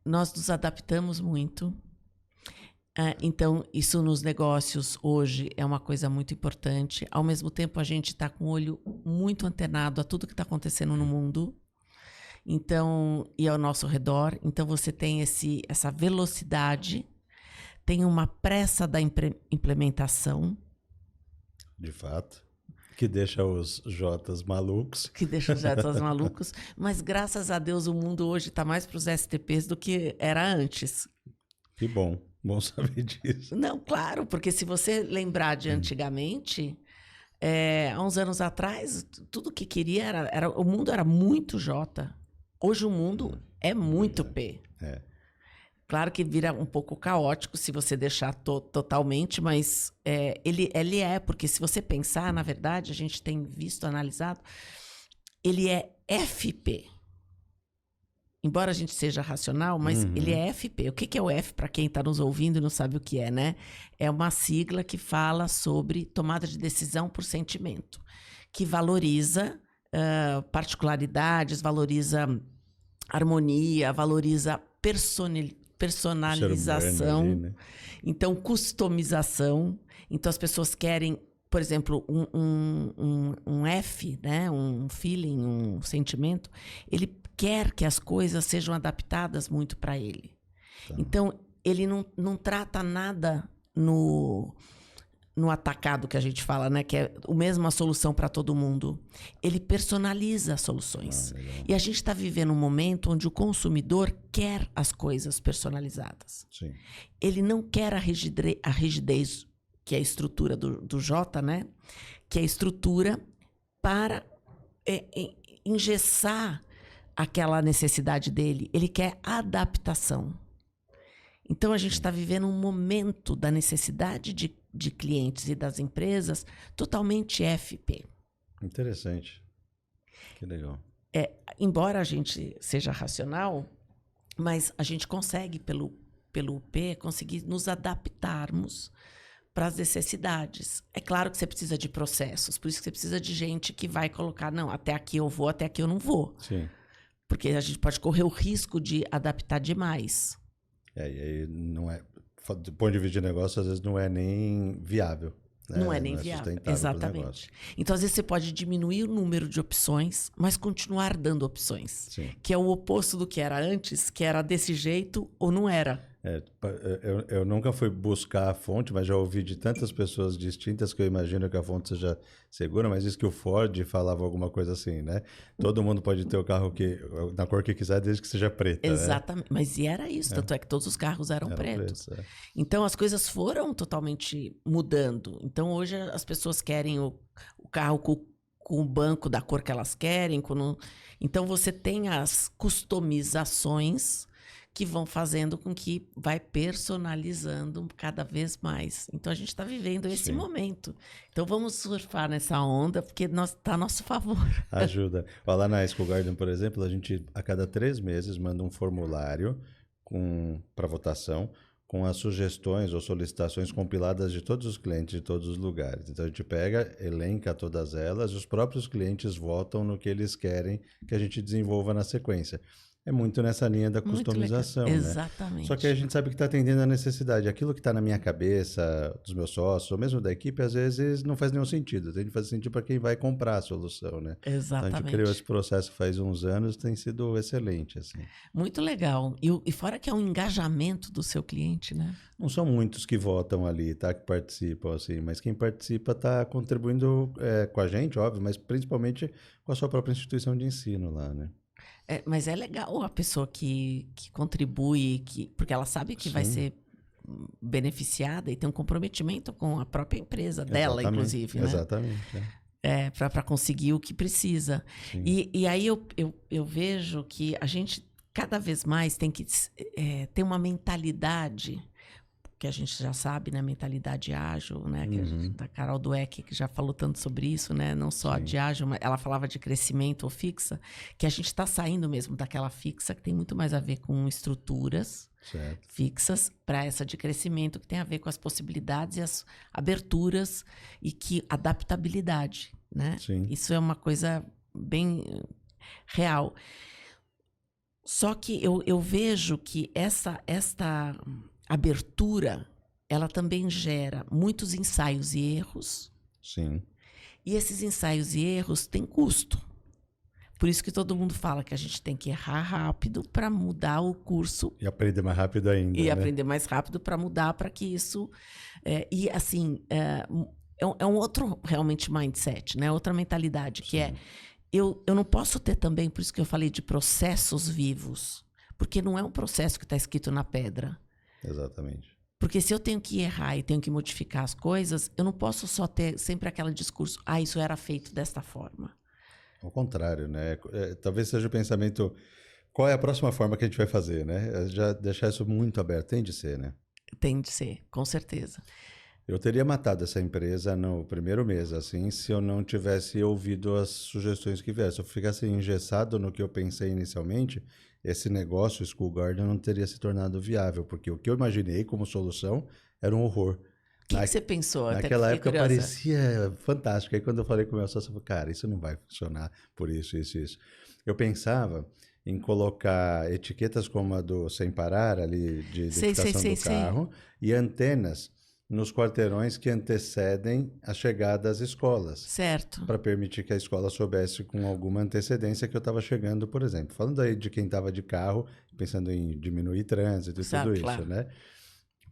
Nós nos adaptamos muito. Então, isso nos negócios hoje é uma coisa muito importante. Ao mesmo tempo, a gente está com o olho muito antenado a tudo que está acontecendo no mundo. Então, e ao nosso redor. Então, você tem essa velocidade, tem uma pressa da implementação. De fato. Que deixa os Jotas malucos. Que deixa os Jotas malucos. Mas, graças a Deus, o mundo hoje está mais para os STPs do que era antes. Que bom. Bom saber disso. Não, claro, porque se você lembrar de antigamente, há uns anos atrás, tudo que queria o mundo era muito J. Hoje o mundo é muito P. Claro que vira um pouco caótico se você deixar totalmente, mas ele porque se você pensar, na verdade, a gente tem visto, analisado, ele é FP. Embora a gente seja racional, mas ele é FP. O que é o F, para quem está nos ouvindo e não sabe o que é, né? É uma sigla que fala sobre tomada de decisão por sentimento, que valoriza particularidades, valoriza harmonia, valoriza personalização, ali, né? Então, customização. Então, as pessoas querem, por exemplo, um F, né? Um feeling, um sentimento, ele quer que as coisas sejam adaptadas muito para ele. Tá. Então, ele não trata nada no atacado que a gente fala, né? Que é a mesma solução para todo mundo. Ele personaliza as soluções. E a gente está vivendo um momento onde o consumidor quer as coisas personalizadas. Sim. Ele não quer a rigidez, que é a estrutura do J, né? Que é a estrutura para engessar aquela necessidade dele. Ele quer adaptação. Então, a gente está vivendo um momento da necessidade de clientes e das empresas totalmente FP. Interessante. Que legal. Embora a gente seja racional, mas a gente consegue, pelo P, conseguir nos adaptarmos para as necessidades. É claro que você precisa de processos, por isso que você precisa de gente que vai colocar, não, até aqui eu vou, até aqui eu não vou. Sim. Porque a gente pode correr o risco de adaptar demais. E aí não é, do ponto de vista de negócio, às vezes não é nem viável. Né? Não é nem viável, exatamente. Então, às vezes, você pode diminuir o número de opções, mas continuar dando opções. Sim. Que é o oposto do que era antes, que era desse jeito ou não era. Eu nunca fui buscar a fonte, mas já ouvi de tantas pessoas distintas que eu imagino que a fonte seja segura, mas diz que o Ford falava alguma coisa assim, né? Todo mundo pode ter o carro na cor que quiser, desde que seja preta. Exatamente, né? Mas e era isso, tanto é que todos os carros eram pretos. Então, as coisas foram totalmente mudando. Então, hoje as pessoas querem o carro com o banco da cor que elas querem. Então, você tem as customizações que vão fazendo com que vai personalizando cada vez mais. Então, a gente está vivendo esse momento. Então, vamos surfar nessa onda, porque está a nosso favor. Ajuda. Lá na School Garden, por exemplo, a gente, a cada 3 meses, manda um formulário para votação com as sugestões ou solicitações compiladas de todos os clientes de todos os lugares. Então, a gente pega, elenca todas elas, e os próprios clientes votam no que eles querem que a gente desenvolva na sequência. É muito nessa linha da customização, né? Exatamente. Só que a gente sabe que está atendendo a necessidade. Aquilo que está na minha cabeça, dos meus sócios, ou mesmo da equipe, às vezes não faz nenhum sentido. Tem que fazer sentido para quem vai comprar a solução, né? Exatamente. Então, a gente criou esse processo faz uns anos, tem sido excelente, assim. Muito legal. E fora que é um engajamento do seu cliente, né? Não são muitos que votam ali, tá? Que participam, assim. Mas quem participa está contribuindo com a gente, óbvio, mas principalmente com a sua própria instituição de ensino lá, né? Mas é legal a pessoa que contribui, porque ela sabe que vai ser beneficiada e tem um comprometimento com a própria empresa dela, inclusive, né? Exatamente. Para conseguir o que precisa. E aí eu vejo que a gente cada vez mais tem que ter uma mentalidade, que a gente já sabe, né? Mentalidade ágil, né? Da Carol Dweck, que já falou tanto sobre isso, né? Não só de ágil, mas ela falava de crescimento ou fixa, que a gente está saindo mesmo daquela fixa, que tem muito mais a ver com estruturas fixas, para essa de crescimento, que tem a ver com as possibilidades e as aberturas e que adaptabilidade, né? Isso é uma coisa bem real. Só que eu vejo que esta abertura ela também gera muitos ensaios e erros. Sim. E esses ensaios e erros têm custo. Por isso que todo mundo fala que a gente tem que errar rápido para mudar o curso. E aprender mais rápido ainda. E aprender mais rápido para mudar, para que isso... e, assim, é um outro, realmente, mindset, né? Outra mentalidade, que é... Eu não posso ter também, por isso que eu falei de processos vivos. Porque não é um processo que está escrito na pedra. Exatamente. Porque se eu tenho que errar e tenho que modificar as coisas, eu não posso só ter sempre aquele discurso, isso era feito desta forma. Ao contrário, né? Talvez seja o pensamento, qual é a próxima forma que a gente vai fazer, né? Já deixar isso muito aberto, tem de ser, né? Tem de ser, com certeza. Eu teria matado essa empresa no primeiro mês, assim, se eu não tivesse ouvido as sugestões que vieram. Se eu ficasse engessado no que eu pensei inicialmente, esse negócio, o School Garden, não teria se tornado viável, porque o que eu imaginei como solução era um horror. O que você pensou? Naquela época curiosa. parecia fantástico. Aí quando eu falei com o meu sócio, eu falei, cara, isso não vai funcionar por isso, isso, isso. Eu pensava em colocar etiquetas como a do Sem Parar, ali, de identificação do carro, e antenas nos quarteirões que antecedem a chegada às escolas. Certo. Para permitir que a escola soubesse com alguma antecedência que eu estava chegando, por exemplo. Falando aí de quem estava de carro, pensando em diminuir trânsito e tudo claro. isso, né?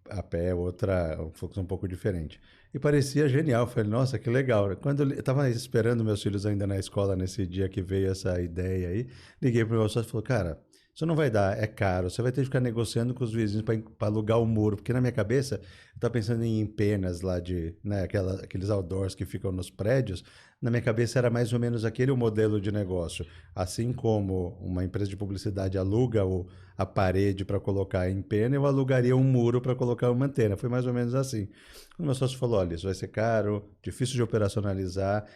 A pé, um fluxo um pouco diferente. E parecia genial. Falei, nossa, que legal. Quando eu estava esperando meus filhos ainda na escola, nesse dia que veio essa ideia aí, liguei para o meu sócio e falei, cara, isso não vai dar, é caro. Você vai ter que ficar negociando com os vizinhos para alugar o muro. Porque na minha cabeça, eu estava pensando em penas lá de, né, aqueles outdoors que ficam nos prédios. Na minha cabeça era mais ou menos aquele o modelo de negócio. Assim como uma empresa de publicidade aluga a parede para colocar em pena, eu alugaria um muro para colocar uma antena. Foi mais ou menos assim. Quando meu sócio falou, olha, isso vai ser caro, difícil de operacionalizar,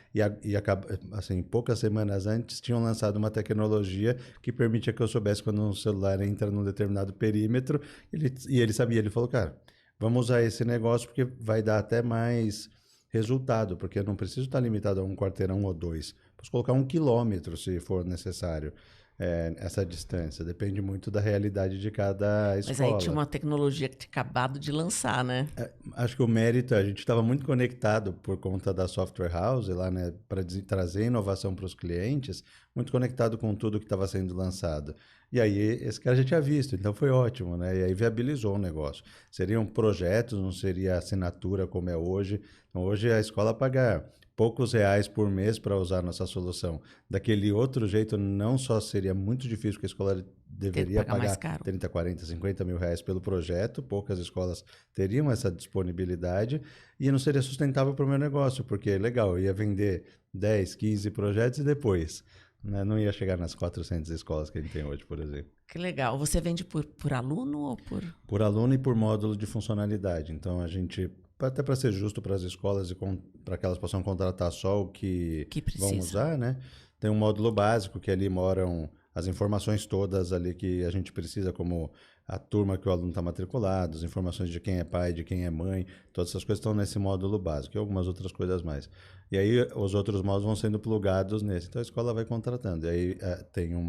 assim, poucas semanas antes tinham lançado uma tecnologia que permitia que eu soubesse quando um celular entra num determinado perímetro, ele sabia, ele falou, cara, vamos usar esse negócio porque vai dar até mais resultado, porque eu não preciso estar limitado a um quarteirão ou dois, posso colocar 1 quilômetro se for necessário. Essa distância. Depende muito da realidade de cada escola. Mas aí tinha uma tecnologia que tinha acabado de lançar, né? Acho que o mérito, a gente estava muito conectado por conta da Software House lá, né, para trazer inovação para os clientes, muito conectado com tudo que estava sendo lançado. E aí esse cara já tinha visto, então foi ótimo, né? E aí viabilizou o negócio. Seriam projetos, não seria assinatura como é hoje. Então, hoje a escola paga poucos reais por mês para usar a nossa solução. Daquele outro jeito, não só seria muito difícil, porque a escola deveria pagar 30, 40, 50 mil reais pelo projeto, poucas escolas teriam essa disponibilidade, e não seria sustentável para o meu negócio, porque, legal, eu ia vender 10, 15 projetos e depois, né, não ia chegar nas 400 escolas que a gente tem hoje, por exemplo. Que legal. Você vende por aluno ou por... Por aluno e por módulo de funcionalidade. Então, a gente... Até para ser justo para as escolas e para que elas possam contratar só o que vão usar, né? Tem um módulo básico que ali moram as informações todas ali que a gente precisa, como a turma que o aluno está matriculado, as informações de quem é pai, de quem é mãe, todas essas coisas estão nesse módulo básico e algumas outras coisas mais. E aí os outros módulos vão sendo plugados nesse. Então a escola vai contratando. E aí tem um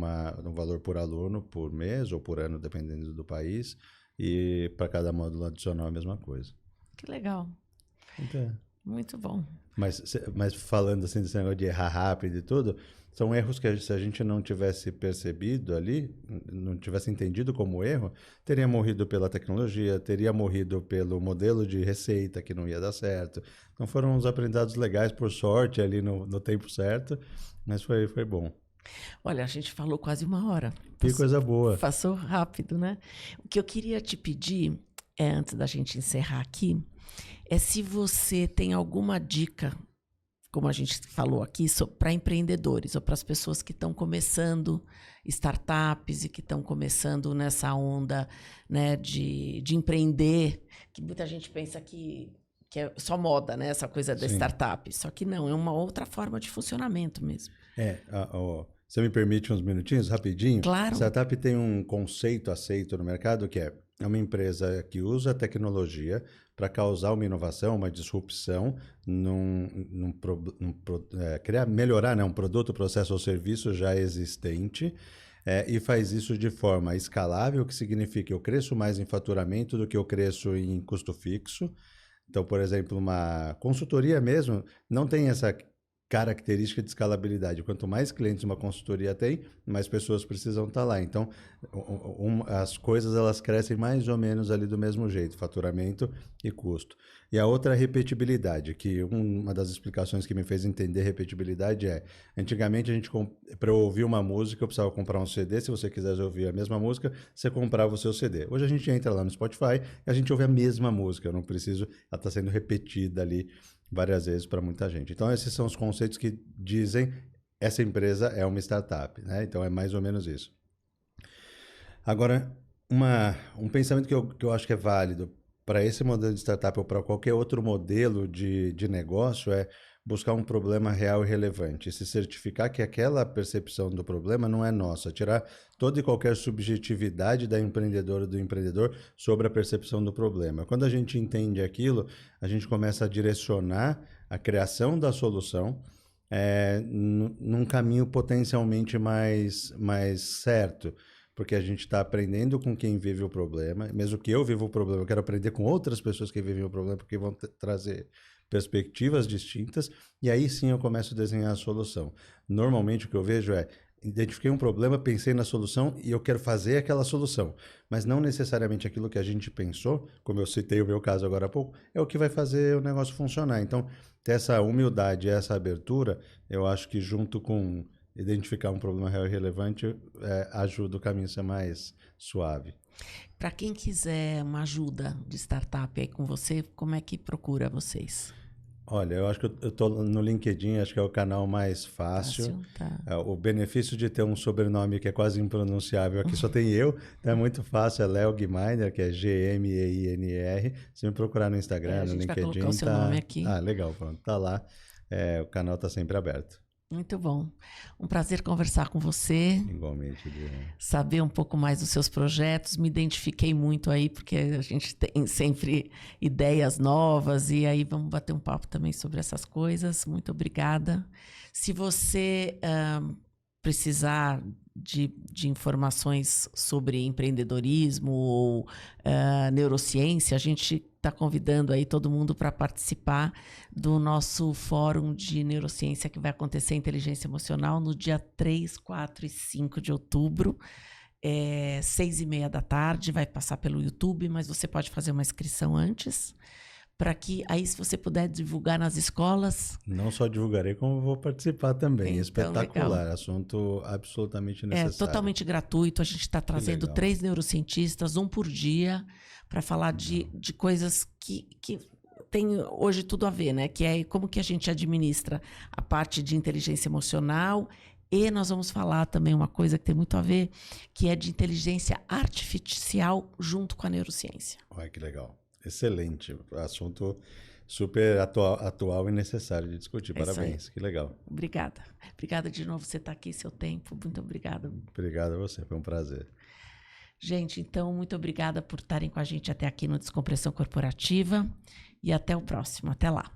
valor por aluno, por mês ou por ano, dependendo do país, e para cada módulo adicional a mesma coisa. Que legal. Então, muito bom. Mas falando assim desse negócio de errar rápido e tudo, são erros que se a gente não tivesse percebido ali, não tivesse entendido como erro, teria morrido pela tecnologia, teria morrido pelo modelo de receita que não ia dar certo. Então foram uns aprendizados legais, por sorte, ali no tempo certo, mas foi bom. Olha, a gente falou quase 1 hora. Que coisa boa. Passou rápido, né? O que eu queria te pedir, antes da gente encerrar aqui, é se você tem alguma dica, como a gente falou aqui, para empreendedores ou para as pessoas que estão começando startups e que estão começando nessa onda, né, de empreender, que muita gente pensa que é só moda, né, essa coisa da startup. Só que não, é uma outra forma de funcionamento mesmo. Você me permite uns minutinhos, rapidinho? Claro. Startup tem um conceito aceito no mercado que é uma empresa que usa a tecnologia para causar uma inovação, uma disrupção, melhorar, né, um produto, processo ou serviço já existente, e faz isso de forma escalável, que significa eu cresço mais em faturamento do que eu cresço em custo fixo. Então, por exemplo, uma consultoria mesmo não tem essa característica de escalabilidade. Quanto mais clientes uma consultoria tem, mais pessoas precisam estar lá. Então, as coisas elas crescem mais ou menos ali do mesmo jeito, faturamento e custo. E a outra é a repetibilidade, que uma das explicações que me fez entender repetibilidade é, antigamente para eu ouvir uma música, eu precisava comprar um CD, se você quisesse ouvir a mesma música, você comprava o seu CD. Hoje a gente entra lá no Spotify e a gente ouve a mesma música, eu não preciso, ela está sendo repetida ali várias vezes para muita gente. Então, esses são os conceitos que dizem essa empresa é uma startup, né? Então, é mais ou menos isso. Agora, um pensamento que eu acho que é válido para esse modelo de startup ou para qualquer outro modelo de negócio é buscar um problema real e relevante, se certificar que aquela percepção do problema não é nossa, tirar toda e qualquer subjetividade da empreendedora ou do empreendedor sobre a percepção do problema. Quando a gente entende aquilo, a gente começa a direcionar a criação da solução num caminho potencialmente mais certo, porque a gente está aprendendo com quem vive o problema, mesmo que eu viva o problema, eu quero aprender com outras pessoas que vivem o problema, porque vão trazer perspectivas distintas, e aí sim eu começo a desenhar a solução. Normalmente o que eu vejo é, identifiquei um problema, pensei na solução e eu quero fazer aquela solução, mas não necessariamente aquilo que a gente pensou, como eu citei o meu caso agora há pouco, é o que vai fazer o negócio funcionar. Então, ter essa humildade, essa abertura, eu acho que junto com identificar um problema real e relevante, ajuda o caminho a ser mais suave. Para quem quiser uma ajuda de startup aí com você, como é que procura vocês? Olha, eu acho que eu estou no LinkedIn, acho que é o canal mais fácil. Tá. O benefício de ter um sobrenome que é quase impronunciável, aqui só tem eu, então é muito fácil, é Leog Miner, que é Gmeiner. Se me procurar no Instagram, no a gente LinkedIn, vai colocar o seu nome aqui. Ah, legal, pronto, tá lá. O canal está sempre aberto. Muito bom. Um prazer conversar com você. Igualmente, Adriana. Saber um pouco mais dos seus projetos. Me identifiquei muito aí, porque a gente tem sempre ideias novas e aí vamos bater um papo também sobre essas coisas. Muito obrigada. Se você precisar de informações sobre empreendedorismo ou neurociência, a gente está convidando aí todo mundo para participar do nosso fórum de neurociência que vai acontecer em Inteligência Emocional no dia 3, 4 e 5 de outubro, 6h30 da tarde, vai passar pelo YouTube, mas você pode fazer uma inscrição antes, para que aí, se você puder divulgar nas escolas... Não só divulgarei, como vou participar também. Então, espetacular, legal. Assunto absolutamente necessário. É totalmente gratuito, a gente está trazendo 3 neurocientistas, um por dia, para falar de coisas que tem hoje tudo a ver, né? Que é como que a gente administra a parte de inteligência emocional, e nós vamos falar também uma coisa que tem muito a ver, que é de inteligência artificial junto com a neurociência. Olha que legal. Excelente. Assunto super atual e necessário de discutir. Parabéns. Que legal. Obrigada. Obrigada de novo por você estar aqui, seu tempo. Muito obrigada. Obrigado a você. Foi um prazer. Gente, então, muito obrigada por estarem com a gente até aqui no Descompressão Corporativa e até o próximo. Até lá.